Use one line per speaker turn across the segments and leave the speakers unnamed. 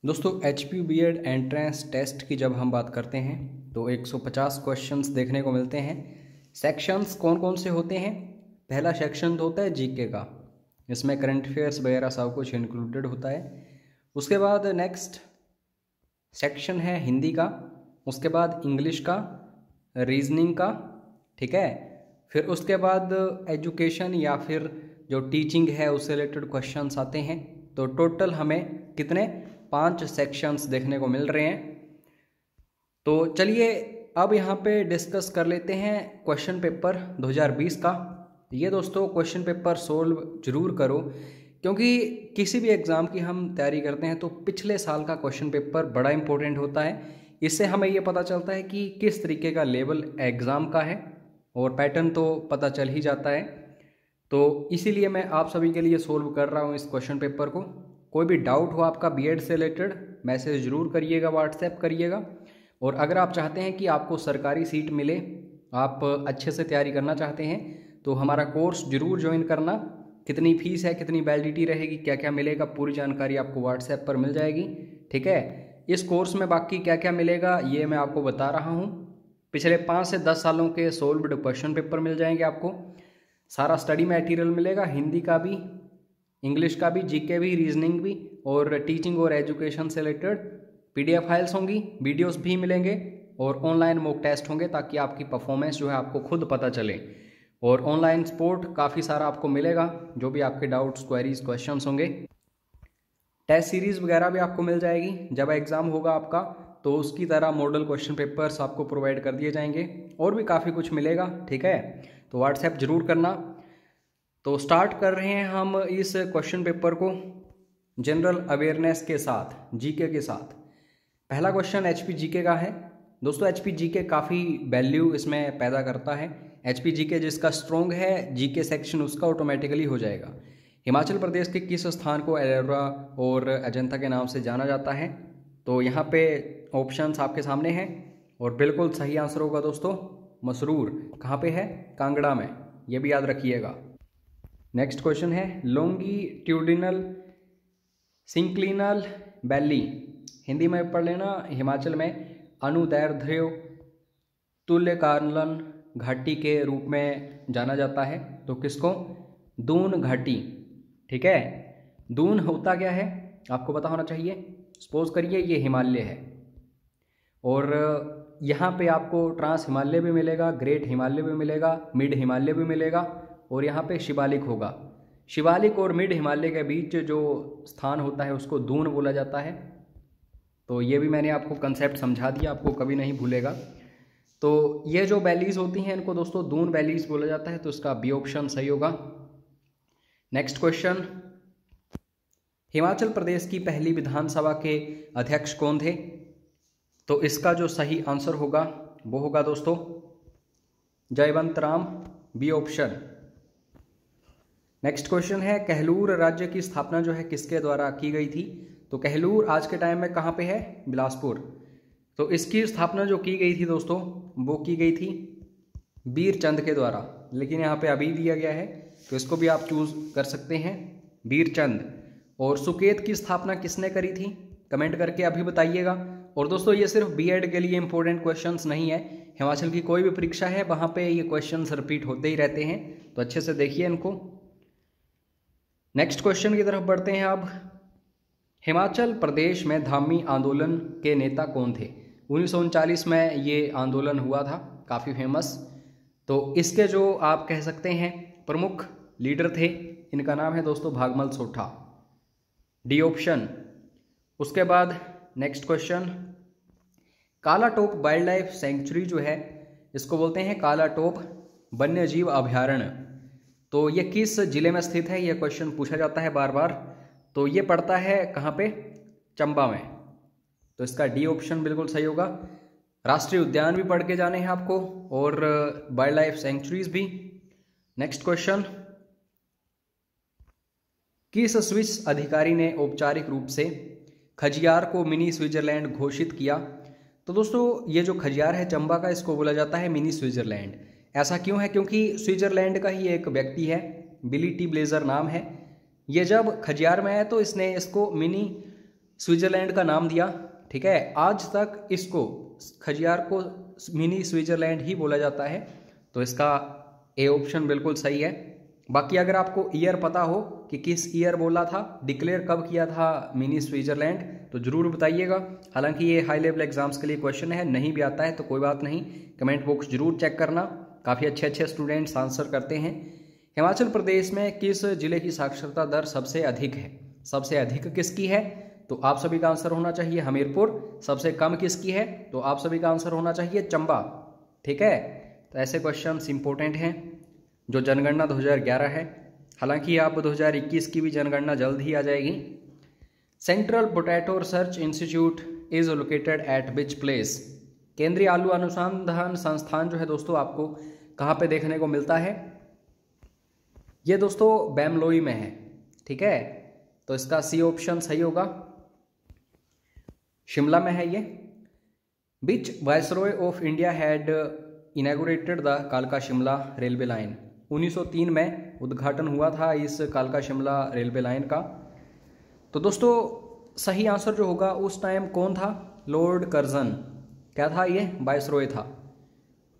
दोस्तों HP BEd entrance test की जब हम बात करते हैं तो 150 क्वेश्चंस देखने को मिलते हैं। सेक्शंस कौन कौन से होते हैं? पहला सेक्शन तो होता है जीके का, इसमें करंट अफेयर्स वगैरह सब कुछ इंक्लूडेड होता है। उसके बाद नेक्स्ट सेक्शन है हिंदी का, उसके बाद इंग्लिश का, रीजनिंग का, ठीक है। फिर उसके बाद एजुकेशन या फिर जो टीचिंग है उससे रिलेटेड क्वेश्चंस आते हैं। तो टोटल हमें कितने 5 सेक्शंस देखने को मिल रहे हैं। तो चलिए अब यहाँ पे डिस्कस कर लेते हैं क्वेश्चन पेपर 2020 का। ये दोस्तों क्वेश्चन पेपर सोल्व जरूर करो, क्योंकि किसी भी एग्ज़ाम की हम तैयारी करते हैं तो पिछले साल का क्वेश्चन पेपर बड़ा इंपॉर्टेंट होता है। इससे हमें ये पता चलता है कि किस तरीके का लेवल एग्ज़ाम का है, और पैटर्न तो पता चल ही जाता है। तो इसीलिए मैं आप सभी के लिए सोल्व कर रहा हूँ इस क्वेश्चन पेपर को। कोई भी डाउट हो आपका बीएड से रिलेटेड मैसेज ज़रूर करिएगा, व्हाट्सएप करिएगा। और अगर आप चाहते हैं कि आपको सरकारी सीट मिले, आप अच्छे से तैयारी करना चाहते हैं, तो हमारा कोर्स ज़रूर ज्वाइन करना। कितनी फ़ीस है, कितनी वैलिडिटी रहेगी, क्या क्या मिलेगा, पूरी जानकारी आपको व्हाट्सएप पर मिल जाएगी, ठीक है। इस कोर्स में बाकी क्या क्या मिलेगा ये मैं आपको बता रहा हूँ। पिछले 5 से 10 सालों के सोल्व्ड क्वेश्चन पेपर मिल जाएंगे आपको, सारा स्टडी मटेरियल मिलेगा, हिंदी का भी, इंग्लिश का भी, जीके भी, रीजनिंग भी, और टीचिंग और एजुकेशन से रिलेटेड PDF फाइल्स होंगी, वीडियोस भी मिलेंगे, और ऑनलाइन मॉक टेस्ट होंगे ताकि आपकी परफॉर्मेंस जो है आपको खुद पता चले। और ऑनलाइन सपोर्ट काफ़ी सारा आपको मिलेगा, जो भी आपके डाउट्स, क्वेरीज, क्वेश्चंस होंगे। टेस्ट सीरीज़ वगैरह भी आपको मिल जाएगी। जब एग्ज़ाम होगा आपका तो उसकी तरह मॉडल क्वेश्चन पेपर्स आपको प्रोवाइड कर दिए जाएंगे, और भी काफ़ी कुछ मिलेगा, ठीक है। तो व्हाट्सएप जरूर करना। तो स्टार्ट कर रहे हैं हम इस क्वेश्चन पेपर को जनरल अवेयरनेस के साथ, जीके के साथ। पहला क्वेश्चन HP जीके का है। दोस्तों HP जीके काफ़ी वैल्यू इसमें पैदा करता है। HP जीके जिसका स्ट्रॉन्ग है, जीके सेक्शन उसका ऑटोमेटिकली हो जाएगा। हिमाचल प्रदेश के किस स्थान को एलोरा और अजंता के नाम से जाना जाता है? तो यहाँ पे ऑप्शंस आपके सामने हैं, और बिल्कुल सही आंसर होगा दोस्तों मसरूर। कहाँ पे है? कांगड़ा में, ये भी याद रखिएगा। नेक्स्ट क्वेश्चन है लॉन्गिट्यूडिनल सिंक्लिनल वैली, हिंदी में पढ़ लेना, हिमाचल में अनुदैर्ध्य तुल्यकालन घाटी के रूप में जाना जाता है। तो किसको? दून घाटी, ठीक है। दून होता क्या है आपको पता होना चाहिए। सपोज करिए ये हिमालय है, और यहाँ पे आपको ट्रांस हिमालय भी मिलेगा, ग्रेट हिमालय भी मिलेगा, मिड हिमालय भी मिलेगा, और यहाँ पे शिवालिक होगा। शिवालिक और मिड हिमालय के बीच जो स्थान होता है उसको दून बोला जाता है। तो ये भी मैंने आपको कंसेप्ट समझा दिया, आपको कभी नहीं भूलेगा। तो ये जो वैलीज होती हैं इनको दोस्तों दून वैलीज बोला जाता है, तो इसका बी ऑप्शन सही होगा। नेक्स्ट क्वेश्चन, हिमाचल प्रदेश की पहली विधानसभा के अध्यक्ष कौन थे? तो इसका जो सही आंसर होगा वो होगा दोस्तों Jaiwant Ram, B option. Next question है कहलूर राज्य की स्थापना जो है किसके द्वारा की गई थी? तो कहलूर आज के टाइम में कहाँ पे है? बिलासपुर। तो इसकी स्थापना जो की गई थी दोस्तों वो की गई थी बीरचंद के द्वारा, लेकिन यहाँ पे अभी दिया गया है तो इसको भी आप चूज कर सकते हैं, बीरचंद। और सुकेत की स्थापना किसने करी थी? कमेंट करके अभी बताइएगा। और दोस्तों ये सिर्फ बीएड के लिए इंपॉर्टेंट क्वेश्चंस नहीं है, हिमाचल की कोई भी परीक्षा है वहाँ पे ये क्वेश्चंस रिपीट होते ही रहते हैं, तो अच्छे से देखिए इनको। नेक्स्ट क्वेश्चन की तरफ बढ़ते हैं अब। हिमाचल प्रदेश में धामी आंदोलन के नेता कौन थे? 1939 में ये आंदोलन हुआ था, काफ़ी फेमस। तो इसके जो आप कह सकते हैं प्रमुख लीडर थे, इनका नाम है दोस्तों भागमल सोठा, डी ऑप्शन। उसके बाद next question, Kalatop wild life sanctuary जो है इसको बोलते हैं कालाटोप वन्य जीव अभयारण्य। तो ये किस जिले में स्थित है? ये क्वेश्चन पूछा जाता है बार बार। तो ये पड़ता है कहाँ पे? चंबा में। तो इसका डी ऑप्शन बिल्कुल सही होगा। राष्ट्रीय उद्यान भी पढ़ के जाने हैं आपको, और वाइल्ड लाइफ सेंचुरीज भी। नेक्स्ट क्वेश्चन, किस स्विस अधिकारी ने औपचारिक रूप से खजियार को मिनी स्विट्जरलैंड घोषित किया? तो दोस्तों ये जो खजियार है चंबा का, इसको बोला जाता है मिनी स्विट्जरलैंड। ऐसा क्यों है? क्योंकि स्विट्जरलैंड का ही एक व्यक्ति है, बिली टी ब्लेजर नाम है। ये जब खजियार में आया तो इसने इसको मिनी स्विट्जरलैंड का नाम दिया, ठीक है। आज तक इसको खजियार को मिनी स्विट्जरलैंड ही बोला जाता है, तो इसका ए ऑप्शन बिल्कुल सही है। बाकी अगर आपको ईयर पता हो कि किस ईयर बोला था, डिक्लेयर कब किया था मिनी स्विट्जरलैंड, तो ज़रूर बताइएगा। हालांकि ये हाई लेवल एग्जाम्स के लिए क्वेश्चन है, नहीं भी आता है तो कोई बात नहीं, कमेंट बॉक्स जरूर चेक करना, काफ़ी अच्छे स्टूडेंट्स आंसर करते हैं। हिमाचल प्रदेश में किस जिले की साक्षरता दर सबसे अधिक है? सबसे अधिक किसकी है? तो आप सभी का आंसर होना चाहिए हमीरपुर। सबसे कम किसकी है? तो आप सभी का आंसर होना चाहिए चंबा, ठीक है। तो ऐसे क्वेश्चंस इंपॉर्टेंट हैं जो जनगणना 2011 है। हालांकि आप 2021 की भी जनगणना जल्द ही आ जाएगी। Central potato research institute is located at which place? केंद्रीय आलू अनुसंधान संस्थान जो है दोस्तों आपको कहाँ पे देखने को मिलता है? ये दोस्तों बैमलोई में है, ठीक है। तो इसका सी ऑप्शन सही होगा, शिमला में है ये। Which viceroy of India had inaugurated the कालका शिमला रेलवे लाइन? 1903 में उद्घाटन हुआ था इस कालका शिमला रेलवे लाइन का। तो दोस्तों सही आंसर जो होगा, उस टाइम कौन था? Lord Curzon. क्या था ये? वायसरॉय था।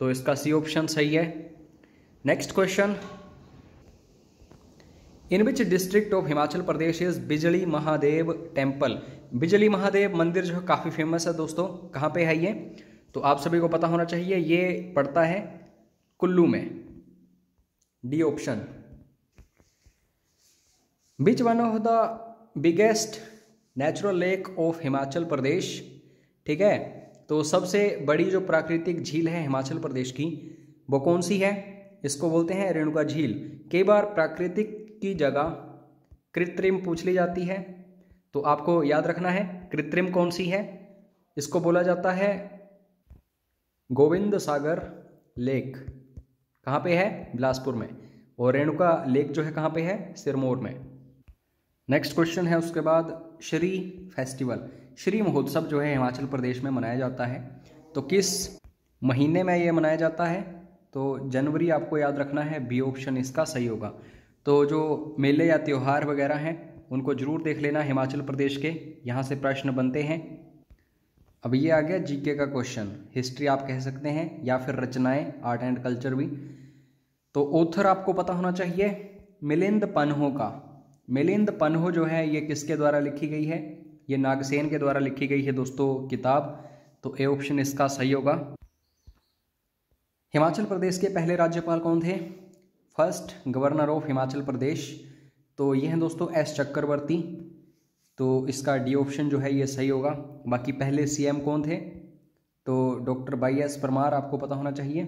तो इसका सी ऑप्शन सही है। Next question, in which district of Himachal Pradesh is बिजली महादेव टेम्पल? बिजली महादेव मंदिर जो है काफ़ी फेमस है दोस्तों, कहाँ पे है ये? तो आप सभी को पता होना चाहिए, ये पड़ता है कुल्लू में, D option. Which one of the biggest natural lake of Himachal Pradesh? ठीक है, तो सबसे बड़ी जो प्राकृतिक झील है हिमाचल प्रदेश की वो कौन सी है? इसको बोलते हैं रेणुका झील। कई बार प्राकृतिक की जगह कृत्रिम पूछ ली जाती है, तो आपको याद रखना है कृत्रिम कौन सी है। इसको बोला जाता है गोविंद सागर लेक। कहाँ पे है? बिलासपुर में। और रेणुका लेक जो है कहाँ पे है? सिरमौर में। नेक्स्ट क्वेश्चन है उसके बाद, श्री फेस्टिवल, श्री महोत्सव जो है हिमाचल प्रदेश में मनाया जाता है, तो किस महीने में ये मनाया जाता है? तो जनवरी आपको याद रखना है, बी ऑप्शन इसका सही होगा। तो जो मेले या त्यौहार वगैरह हैं उनको जरूर देख लेना हिमाचल प्रदेश के, यहाँ से प्रश्न बनते हैं। अब ये आ गया जीके का क्वेश्चन, हिस्ट्री आप कह सकते हैं या फिर रचनाएं, आर्ट एंड कल्चर भी। तो ऑथर आपको पता होना चाहिए मिलिंद पन्हो का। मिलिंद पन्हो जो है ये किसके द्वारा लिखी गई है? ये नागसेन के द्वारा लिखी गई है दोस्तों किताब, तो ए ऑप्शन इसका सही होगा। हिमाचल प्रदेश के पहले राज्यपाल कौन थे? फर्स्ट गवर्नर ऑफ हिमाचल प्रदेश, तो ये हैं दोस्तों एस चक्रवर्ती, तो इसका डी ऑप्शन जो है ये सही होगा। बाकी पहले सीएम कौन थे? तो डॉक्टर वाई एस परमार आपको पता होना चाहिए।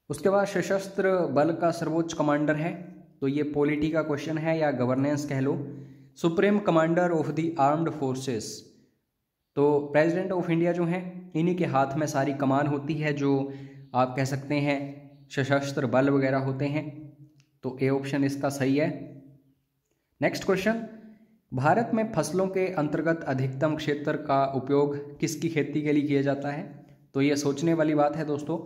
उसके बाद सशस्त्र बल का सर्वोच्च कमांडर है, तो ये पॉलिटी का क्वेश्चन है या गवर्नेंस कह लो। Supreme commander of the armed forces, तो प्रेसिडेंट ऑफ इंडिया जो हैं इन्हीं के हाथ में सारी कमान होती है, जो आप कह सकते हैं सशस्त्र बल वगैरह होते हैं, तो ए ऑप्शन इसका सही है। नेक्स्ट क्वेश्चन, भारत में फसलों के अंतर्गत अधिकतम क्षेत्र का उपयोग किसकी खेती के लिए किया जाता है? तो ये सोचने वाली बात है दोस्तों।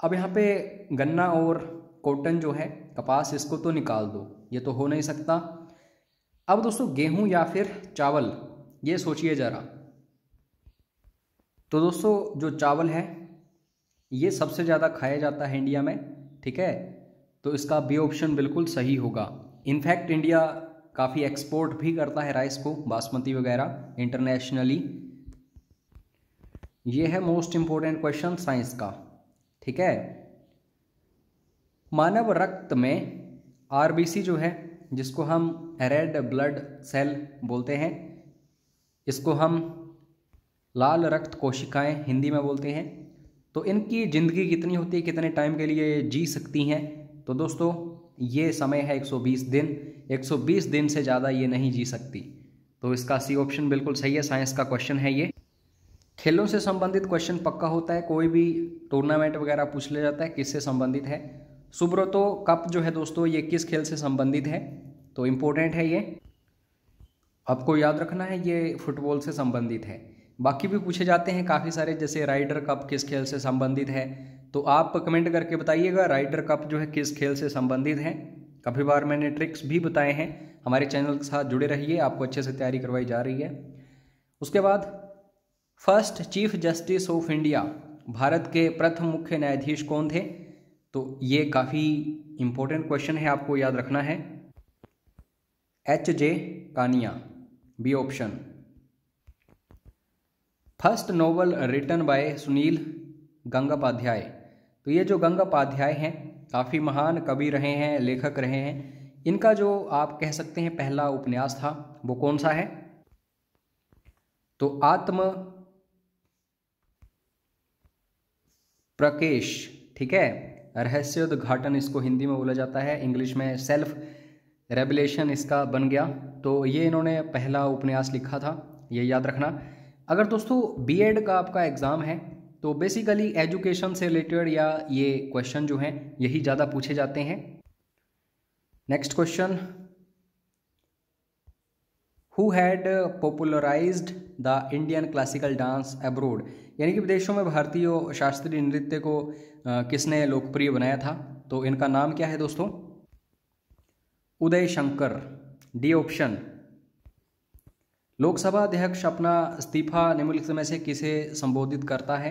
अब यहाँ पे गन्ना और कॉटन जो है, कपास, इसको तो निकाल दो, ये तो हो नहीं सकता। अब दोस्तों गेहूं या फिर चावल, ये सोचिए जरा। तो दोस्तों जो चावल है ये सबसे ज़्यादा खाया जाता है इंडिया में, ठीक है, तो इसका बी ऑप्शन बिल्कुल सही होगा। इनफैक्ट इंडिया काफ़ी एक्सपोर्ट भी करता है राइस को, बासमती वगैरह इंटरनेशनली। ये है मोस्ट इम्पोर्टेंट क्वेश्चन साइंस का, ठीक है। मानव रक्त में आरबीसी जो है, जिसको हम रेड ब्लड सेल बोलते हैं, इसको हम लाल रक्त कोशिकाएं हिंदी में बोलते हैं, तो इनकी ज़िंदगी कितनी होती है, कितने टाइम के लिए जी सकती हैं? तो दोस्तों ये समय है 120 दिन। 120 दिन से ज़्यादा ये नहीं जी सकती, तो इसका सी ऑप्शन बिल्कुल सही है। साइंस का क्वेश्चन है ये। खेलों से संबंधित क्वेश्चन पक्का होता है, कोई भी टूर्नामेंट वगैरह पूछ लिया जाता है किससे संबंधित है। सुब्रतो कप जो है दोस्तों ये किस खेल से संबंधित है? तो इम्पोर्टेंट है ये, आपको याद रखना है, ये फुटबॉल से संबंधित है। बाकी भी पूछे जाते हैं काफ़ी सारे, जैसे राइडर कप किस खेल से संबंधित है, तो आप कमेंट करके बताइएगा राइडर कप जो है किस खेल से संबंधित है। काफ़ी बार मैंने ट्रिक्स भी बताए हैं, हमारे चैनल के साथ जुड़े रहिए, आपको अच्छे से तैयारी करवाई जा रही है। उसके बाद first chief justice of India, Bharat के प्रथम मुख्य न्यायाधीश कौन थे? तो ये काफ़ी इंपॉर्टेंट क्वेश्चन है, आपको याद रखना है। H.J. Kania, B option. First novel written by Sunil Gangopadhyay, तो ये जो गंगोपाध्याय हैं काफ़ी महान कवि रहे हैं, लेखक रहे हैं। इनका जो आप कह सकते हैं पहला उपन्यास था वो कौन सा है? तो आत्म प्रकेश, ठीक है, रहस्योद्घाटन इसको हिंदी में बोला जाता है, इंग्लिश में सेल्फ रेवलेशन इसका बन गया। तो ये इन्होंने पहला उपन्यास लिखा था, ये याद रखना। अगर दोस्तों बीएड का आपका एग्ज़ाम है तो बेसिकली एजुकेशन से रिलेटेड या ये क्वेश्चन जो हैं यही ज़्यादा पूछे जाते हैं। Next question, who had popularised the Indian classical dance abroad, यानी कि विदेशों में भारतीय शास्त्रीय नृत्य को किसने लोकप्रिय बनाया था? तो इनका नाम क्या है दोस्तों? Uday Shankar, D option. लोकसभा अध्यक्ष अपना इस्तीफा निम्नलिखित में से किसे संबोधित करता है?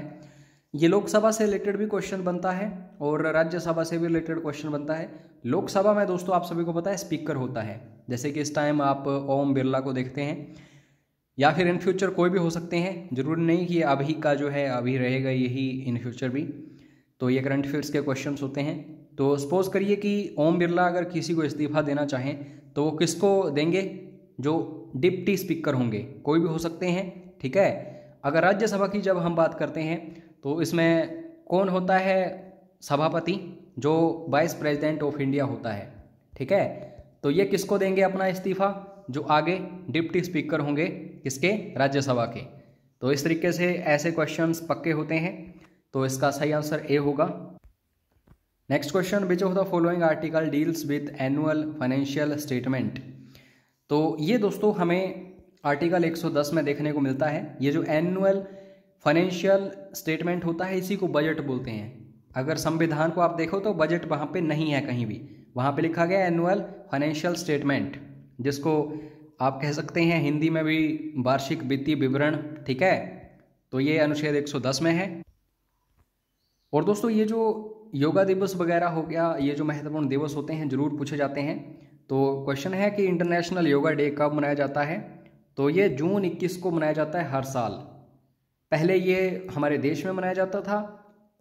ये लोकसभा से रिलेटेड भी क्वेश्चन बनता है और राज्यसभा से भी रिलेटेड क्वेश्चन बनता है। लोकसभा में दोस्तों आप सभी को पता है स्पीकर होता है, जैसे कि इस टाइम आप ओम बिरला को देखते हैं, या फिर इन फ्यूचर कोई भी हो सकते हैं, जरूरी नहीं कि अभी का जो है अभी रहेगा यही इन फ्यूचर भी। तो ये करंट अफेयर्स के क्वेश्चंस होते हैं। तो सपोज करिए कि ओम बिरला अगर किसी को इस्तीफा देना चाहें तो वो किसको देंगे? जो डिप्टी स्पीकर होंगे, कोई भी हो सकते हैं, ठीक है। अगर राज्यसभा की जब हम बात करते हैं तो इसमें कौन होता है? सभापति, जो वाइस प्रेसिडेंट ऑफ इंडिया होता है, ठीक है। तो ये किसको देंगे अपना इस्तीफा? जो आगे डिप्टी स्पीकर होंगे, किसके? राज्यसभा के। तो इस तरीके से ऐसे क्वेश्चंस पक्के होते हैं, तो इसका सही आंसर ए होगा। Next question, which of the following article deals with annual financial statement. तो ये दोस्तों हमें आर्टिकल 110 में देखने को मिलता है। ये जो एनुअल फाइनेंशियल स्टेटमेंट होता है इसी को बजट बोलते हैं। अगर संविधान को आप देखो तो बजट वहाँ पे नहीं है कहीं भी, वहाँ पे लिखा गया एनुअल फाइनेंशियल स्टेटमेंट, जिसको आप कह सकते हैं हिंदी में भी वार्षिक वित्तीय विवरण, ठीक है। तो ये अनुच्छेद 110 में है। और दोस्तों ये जो योगा दिवस वगैरह हो गया, ये जो महत्वपूर्ण दिवस होते हैं जरूर पूछे जाते हैं। तो क्वेश्चन है कि इंटरनेशनल योगा डे कब मनाया जाता है? तो ये जून 21 को मनाया जाता है हर साल। पहले ये हमारे देश में मनाया जाता था,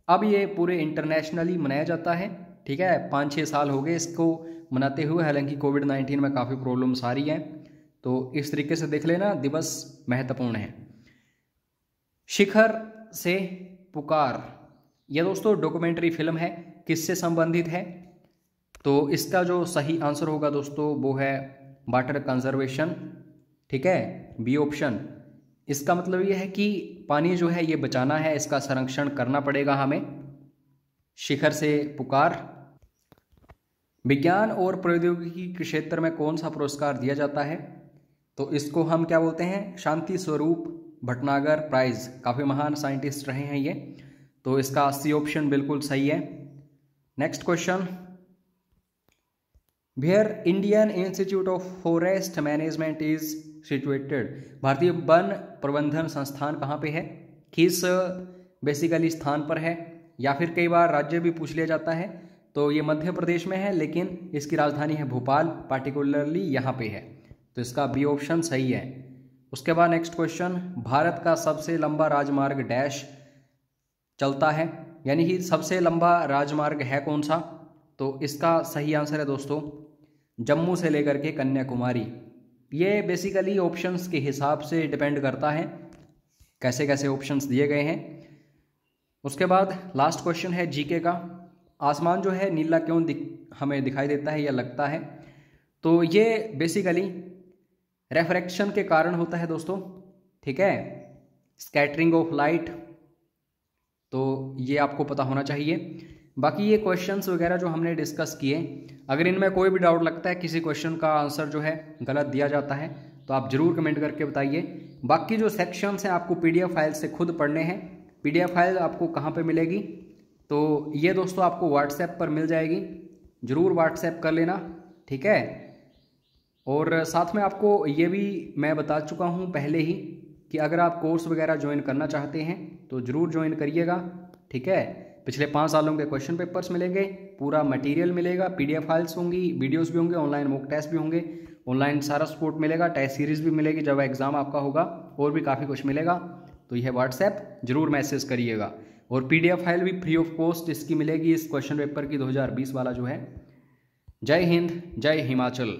अब ये पूरे इंटरनेशनली मनाया जाता है, ठीक है। 5-6 साल हो गए इसको मनाते हुए, हालांकि कोविड-19 में काफ़ी प्रॉब्लम्स आ रही हैं। तो इस तरीके से देख लेना, दिवस महत्वपूर्ण है। शिखर से पुकार, यह दोस्तों डॉक्यूमेंट्री फिल्म है, किससे संबंधित है? तो इसका जो सही आंसर होगा दोस्तों वो है वाटर कंजर्वेशन, ठीक है, बी ऑप्शन। इसका मतलब ये है कि पानी जो है ये बचाना है, इसका संरक्षण करना पड़ेगा हमें। शिखर से पुकार। विज्ञान और प्रौद्योगिकी के क्षेत्र में कौन सा पुरस्कार दिया जाता है? तो इसको हम क्या बोलते हैं? शांति स्वरूप भटनागर प्राइज। काफ़ी महान साइंटिस्ट रहे हैं ये, तो इसका सी ऑप्शन बिल्कुल सही है। Next question, where Indian Institute of Forest Management is situated. भारतीय वन प्रबंधन संस्थान कहाँ पे है? किस बेसिकली स्थान पर है? या फिर कई बार राज्य भी पूछ लिया जाता है। तो ये मध्य प्रदेश में है, लेकिन इसकी राजधानी है भोपाल, पार्टिकुलरली यहाँ पे है। तो इसका बी ऑप्शन सही है। उसके बाद नेक्स्ट क्वेश्चन, भारत का सबसे लंबा राजमार्ग डैश चलता है, यानी कि सबसे लंबा राजमार्ग है कौन सा? तो इसका सही आंसर है दोस्तों जम्मू से लेकर के कन्याकुमारी। ये बेसिकली ऑप्शंस के हिसाब से डिपेंड करता है कैसे कैसे ऑप्शंस दिए गए हैं। उसके बाद लास्ट क्वेश्चन है जीके का, आसमान जो है नीला क्यों हमें दिखाई देता है या लगता है? तो ये बेसिकली रेफ्रैक्शन के कारण होता है दोस्तों, ठीक है, स्कैटरिंग ऑफ लाइट। तो ये आपको पता होना चाहिए। बाकी ये क्वेश्चंस वगैरह जो हमने डिस्कस किए, अगर इनमें कोई भी डाउट लगता है, किसी क्वेश्चन का आंसर जो है गलत दिया जाता है, तो आप ज़रूर कमेंट करके बताइए। बाकी जो सेक्शंस हैं आपको पीडीएफ फाइल से खुद पढ़ने हैं। पीडीएफ फाइल आपको कहाँ पे मिलेगी? तो ये दोस्तों आपको व्हाट्सएप पर मिल जाएगी, ज़रूर व्हाट्सएप कर लेना, ठीक है। और साथ में आपको ये भी मैं बता चुका हूँ पहले ही कि अगर आप कोर्स वगैरह ज्वाइन करना चाहते हैं तो ज़रूर ज्वाइन करिएगा, ठीक है। पिछले 5 सालों के क्वेश्चन पेपर्स मिलेंगे, पूरा मटेरियल मिलेगा, PDF फाइल्स होंगी, वीडियोस भी होंगे, ऑनलाइन मॉक टेस्ट भी होंगे, ऑनलाइन सारा सपोर्ट मिलेगा, टेस्ट सीरीज़ भी मिलेगी जब एग्ज़ाम आपका होगा, और भी काफ़ी कुछ मिलेगा। तो यह व्हाट्सएप ज़रूर मैसेज करिएगा। और PDF फाइल भी फ्री ऑफ कॉस्ट इसकी मिलेगी, इस क्वेश्चन पेपर की 2020 वाला जो है। जय हिंद, जय हिमाचल।